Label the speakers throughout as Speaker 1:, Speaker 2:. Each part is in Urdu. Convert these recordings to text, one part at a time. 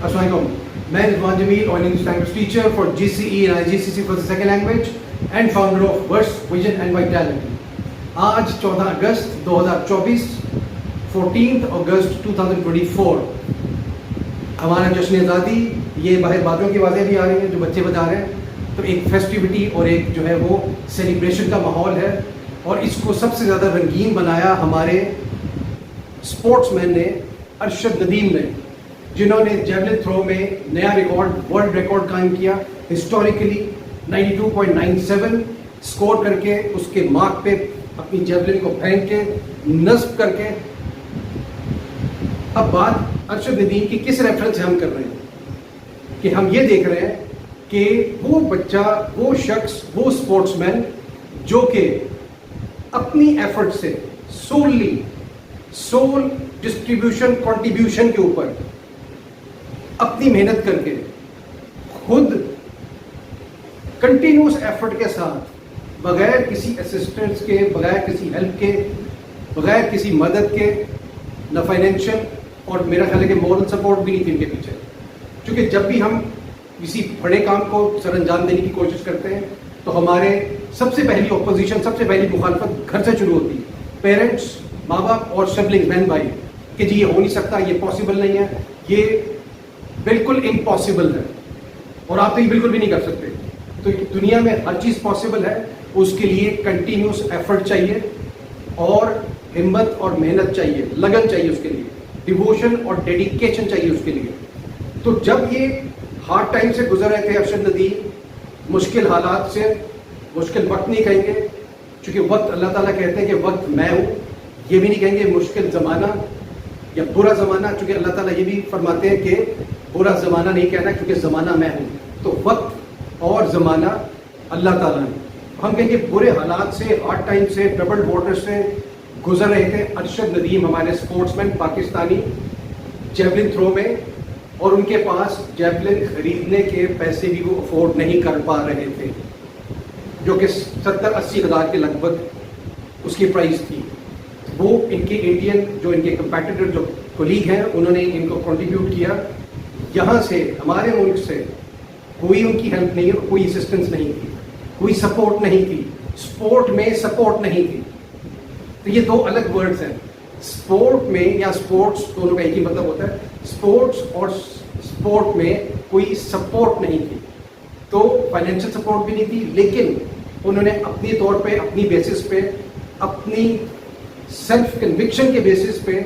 Speaker 1: السلام علیکم. میں Rizwan Jameel, all English language teacher for GCE and IGCSE for the second language and founder of Verse Vision and Vitality. آج 14 اگست 2024, 14 اگست 2024 ہمارا جشن آزادی. یہ باہر باتوں کی آوازیں بھی آ رہی ہیں جو بچے بتا رہے ہیں, تو ایک فیسٹیوٹی اور ایک جو ہے وہ سیلیبریشن کا ماحول ہے. اور اس کو سب سے زیادہ رنگین بنایا ہمارے اسپورٹس مین نے, ارشد ندیم نے, جنہوں نے جیولن تھرو میں نیا ریکارڈ, ورلڈ ریکارڈ قائم کیا. ہسٹوریکلی 92.97 اسکور کر کے اس کے مارک پہ اپنی جیولن کو پھینک کے نصب کر کے. اب بات ارشد ندیم کی کس ریفرنس سے ہم کر رہے ہیں کہ ہم یہ دیکھ رہے ہیں کہ وہ بچہ, وہ شخص, وہ اسپورٹس مین جو کہ اپنی ایفرٹ سے سول ڈسٹریبیوشن کنٹریبیوشن کے اوپر اپنی محنت کر کے خود کنٹینیوس ایفرٹ کے ساتھ, بغیر کسی اسسٹنس کے, بغیر کسی ہیلپ کے, بغیر کسی مدد کے, نہ فائنینشیل اور میرا خیال ہے کہ مورل سپورٹ بھی نہیں تھی ان کے پیچھے. کیونکہ جب بھی ہم کسی بڑے کام کو سر انجام دینے کی کوشش کرتے ہیں تو ہمارے سب سے پہلی اپوزیشن, سب سے پہلی مخالفت گھر سے شروع ہوتی ہے. پیرنٹس, ماں باپ اور سبلنگ, بہن بھائی, کہ جی یہ ہو نہیں سکتا, یہ پاسبل نہیں ہے, یہ بالکل امپاسبل ہے اور آپ تو یہ بالکل بھی نہیں کر سکتے. تو دنیا میں ہر چیز پاسبل ہے, اس کے لیے کنٹینیوس ایفرٹ چاہیے اور ہمت اور محنت چاہیے, لگن چاہیے, اس کے لیے ڈیووشن اور ڈیڈیکیشن چاہیے اس کے لیے. تو جب یہ ہارڈ ٹائم سے گزر رہے تھے ارشد ندیم, مشکل حالات سے, مشکل وقت نہیں کہیں گے چونکہ وقت اللہ تعالیٰ کہتے ہیں کہ وقت میں ہوں, یہ بھی نہیں کہیں گے مشکل زمانہ یا برا زمانہ, چونکہ اللہ تعالیٰ یہ بھی فرماتے ہیں کہ برا زمانہ نہیں کہنا کیونکہ زمانہ میں ہوں. تو وقت اور زمانہ اللہ تعالیٰ نے. ہم کہیں گے برے حالات سے, ہارڈ ٹائم سے, ٹربلڈ واٹر سے گزر رہے تھے ارشد ندیم, ہمارے اسپورٹس مین پاکستانی, جیولن تھرو میں, اور ان کے پاس جیولن خریدنے کے پیسے بھی وہ افورڈ نہیں کر پا رہے تھے, جو کہ 70-80 ہزار کے لگ بھگ اس کی پرائز تھی. وہ ان کے انڈین جو ان کے کمپیٹیٹر جو کولیگ ہیں انہوں نے ان کو کنٹریبیوٹ کیا. یہاں سے ہمارے ملک سے کوئی ان کی ہیلپ نہیں, کوئی اسسٹنس نہیں تھی, کوئی سپورٹ نہیں تھی, اسپورٹ میں سپورٹ نہیں تھی. تو یہ دو الگ ورڈز ہیں. اسپورٹ میں یا اسپورٹس دونوں کا ایک ہی مطلب ہوتا ہے. اسپورٹس اور اسپورٹ میں کوئی سپورٹ نہیں تھی. تو فائنینشیل سپورٹ بھی نہیں تھی, لیکن انہوں نے اپنی طور پہ, اپنی بیسس پہ, اپنی سیلف کنوکشن کے بیسس پہ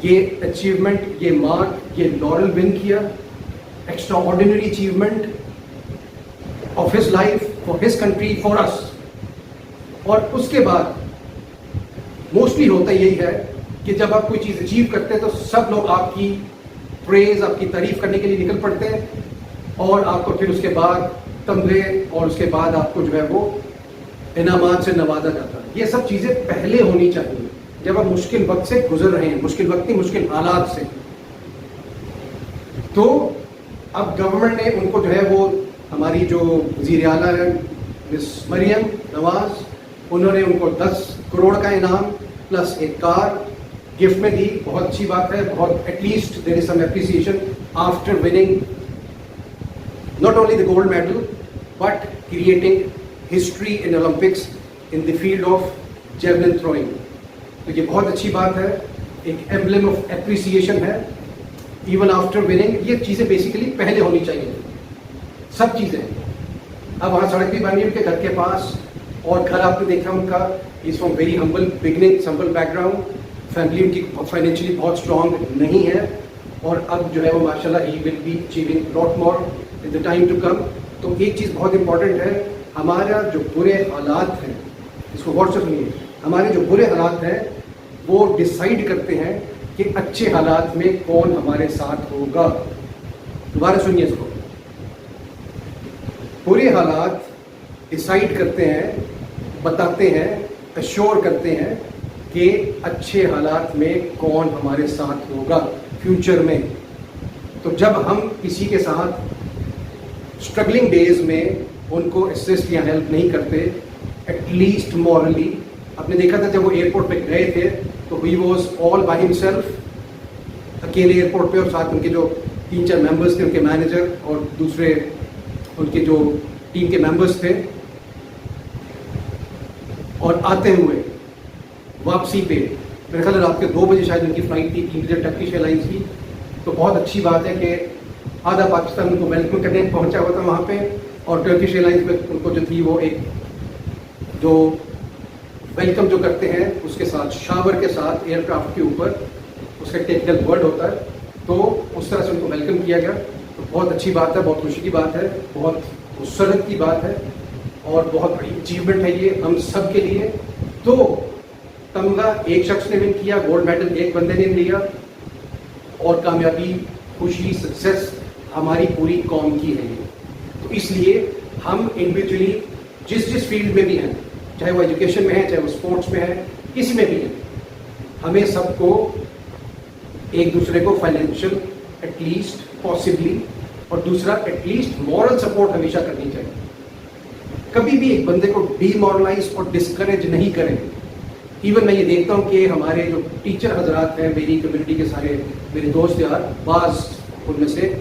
Speaker 1: یہ اچیومنٹ, یہ مارک, یہ لورل ون کیا. Extraordinary achievement of his life, for his country, for us. اور اس کے بعد موسٹلی ہوتا یہی ہے کہ جب آپ کوئی چیز اچیو کرتے ہیں تو سب لوگ آپ کی پریز, آپ کی تعریف کرنے کے لیے نکل پڑتے ہیں, اور آپ کو پھر اس کے بعد تمغے اور اس کے بعد آپ کو جو ہے وہ انعامات سے نوازا جاتا ہے. یہ سب چیزیں پہلے ہونی چاہیے جب آپ مشکل وقت سے گزر رہے ہیں, مشکل وقت نہیں, مشکل حالات سے. تو اب گورنمنٹ نے ان کو جو ہے وہ, ہماری جو وزیر اعلیٰ ہے مس مریم نواز, انہوں نے ان کو 10 کروڑ کا انعام پلس ایک کار گفٹ میں دی. بہت اچھی بات ہے, بہت at least there is some appreciation after winning not only the gold medal but creating history in Olympics in the field of javelin throwing. تو یہ بہت اچھی بات ہے, ایک emblem of appreciation ہے even after winning. یہ چیزیں بیسیکلی پہلے ہونی چاہیے, سب چیزیں. اب وہاں سڑک بھی بنی ان کے گھر کے پاس, اور گھر آپ نے دیکھا ان کا, is from very humble beginning, humble background. Family ان کی فائنینشلی بہت اسٹرانگ نہیں ہے, اور اب جو ہے وہ ماشاء اللہ ہی will be achieving lot more in the time to come. تو ایک چیز بہت امپورٹنٹ ہے, ہمارا جو برے حالات ہیں, اس کو غور سے سنیے, ہمارے جو برے حالات ہیں وہ ڈیسائیڈ کرتے ہیں کہ اچھے حالات میں کون ہمارے ساتھ ہوگا. دوبارہ سنیے اس کو, برے حالات ڈیسائیڈ کرتے ہیں, بتاتے ہیں, ایشور کرتے ہیں کہ اچھے حالات میں کون ہمارے ساتھ ہوگا فیوچر میں. تو جب ہم کسی کے ساتھ اسٹرگلنگ ڈیز میں ان کو اسسٹ یا ہیلپ نہیں کرتے, ایٹ لیسٹ مورلی. آپ نے دیکھا تھا جب وہ ایئرپورٹ پہ گئے تھے تو ہی واز آل بائی ہم سیلف, اکیلے ایئرپورٹ پہ, اور ساتھ ان کے جو 3-4 ممبرس تھے ان کے مینیجر اور دوسرے ان کے جو ٹیم کے ممبرس تھے, اور آتے ہوئے واپسی پہ میرے خیال ہے رات کے 2 بجے شاید ان کی فلائٹ تھی, 3 بجے ٹرکش ایئر لائنس کی. تو بہت اچھی بات ہے کہ آدھا پاکستان ان کو ویلکم کرنے پہنچا ہوا تھا وہاں پہ, اور ٹرکش ایئر لائنس میں ان کو جو تھی وہ ایک جو ویلکم جو کرتے ہیں اس کے ساتھ شاور کے ساتھ ایئر کرافٹ کے اوپر اس کا ٹیکنیکل ورڈ ہوتا ہے, تو اس طرح سے ان کو ویلکم کیا گیا. تو بہت اچھی بات ہے, بہت خوشی کی بات ہے, بہت مسرت کی بات ہے, اور بہت بڑی اچیومنٹ ہے یہ ہم سب کے لیے. تو تمغہ ایک شخص نے ون کیا, گولڈ میڈل ایک بندے نے لیا, اور کامیابی, خوشی, سکسیس ہماری پوری قوم کی ہے یہ. تو اس لیے ہم انڈیویجولی جس فیلڈ میں بھی ہیں, چاہے وہ ایجوکیشن میں ہے, چاہے وہ اسپورٹس میں ہے, کسی میں بھی ہے, ہمیں سب کو ایک دوسرے کو فائنینشیل ایٹ لیسٹ پاسبلی, اور دوسرا ایٹ لیسٹ مورل سپورٹ ہمیشہ کرنی چاہیے. کبھی بھی ایک بندے کو ڈی مورلائز اور ڈسکریج نہیں کریں. ایون میں یہ دیکھتا ہوں کہ ہمارے جو ٹیچر حضرات ہیں, میری کمیونٹی کے سارے میرے دوست یار, بعض ان میں سے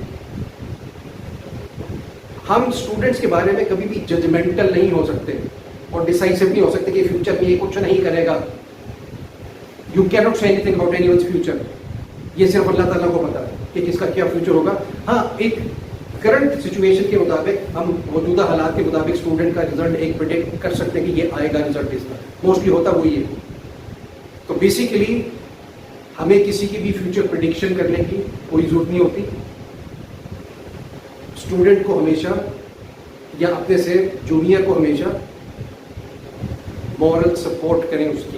Speaker 1: ہم اسٹوڈنٹس کے بارے میں کبھی بھی ججمنٹل نہیں ہو سکتے اور ڈیسائسو نہیں ہو سکتے کہ فیوچر میں یہ کچھ نہیں کرے گا. You cannot say anything about anyone's future. یہ صرف اللہ تعالیٰ کو پتا ہے کہ کس کا کیا فیوچر ہوگا. ہاں, ایک کرنٹ سچویشن کے مطابق, ہم موجودہ حالات کے مطابق اسٹوڈنٹ کا رزلٹ ایک پریڈکٹ کر سکتے ہیں کہ یہ آئے گا رزلٹ اس کا, موسٹلی ہوتا وہی ہے. تو بیسیکلی ہمیں کسی کی بھی فیوچر پریڈکشن کرنے کی کوئی ضرورت نہیں ہوتی. اسٹوڈنٹ کو ہمیشہ یا اپنے سے جونیئر کو ہمیشہ مورل سپورٹ کریں اس کی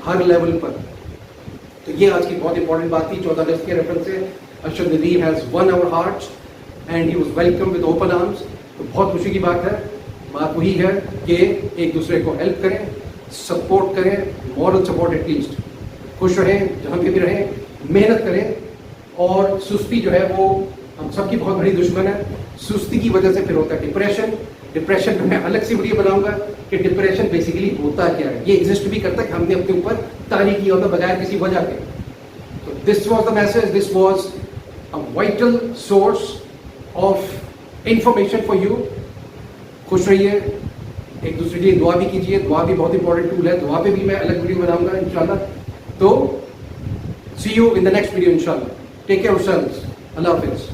Speaker 1: ہر لیول پر. تو یہ آج کی بہت امپورٹنٹ بات تھی. 14 اگست کے ریفرنس سے Arshad Nadeem has won our hearts and he was welcome with open arms. تو بہت خوشی کی بات ہے. بات وہی ہے کہ ایک دوسرے کو ہیلپ کریں, سپورٹ کریں, مورل سپورٹ ایٹ لیسٹ. خوش رہیں جہاں پہ بھی رہیں, محنت کریں, اور سستی جو ہے وہ ہم سب کی بہت بڑی دشمن ہے. سستی کی وجہ سے پھر ہوتا ہے ڈپریشن. ڈپریشن میں الگ سے ویڈیو بناؤں گا کہ ڈپریشن بیسیکلی ہوتا کیا ہے. یہ ایگزسٹ بھی کرتا ہے کہ ہم نے اپنے اوپر تاریخ کیا ہوتا بغیر کسی وجہ کے. تو this was the message, this was a vital source of information for you. خوش رہیے, ایک دوسرے کے لیے دعا بھی کیجیے. دعا بھی بہت امپورٹنٹ ٹول ہے. دعا پہ بھی میں الگ ویڈیو بناؤں گا انشاءاللہ. تو see you in the next video انشاءاللہ. Take care of yourselves. اللہ حافظ.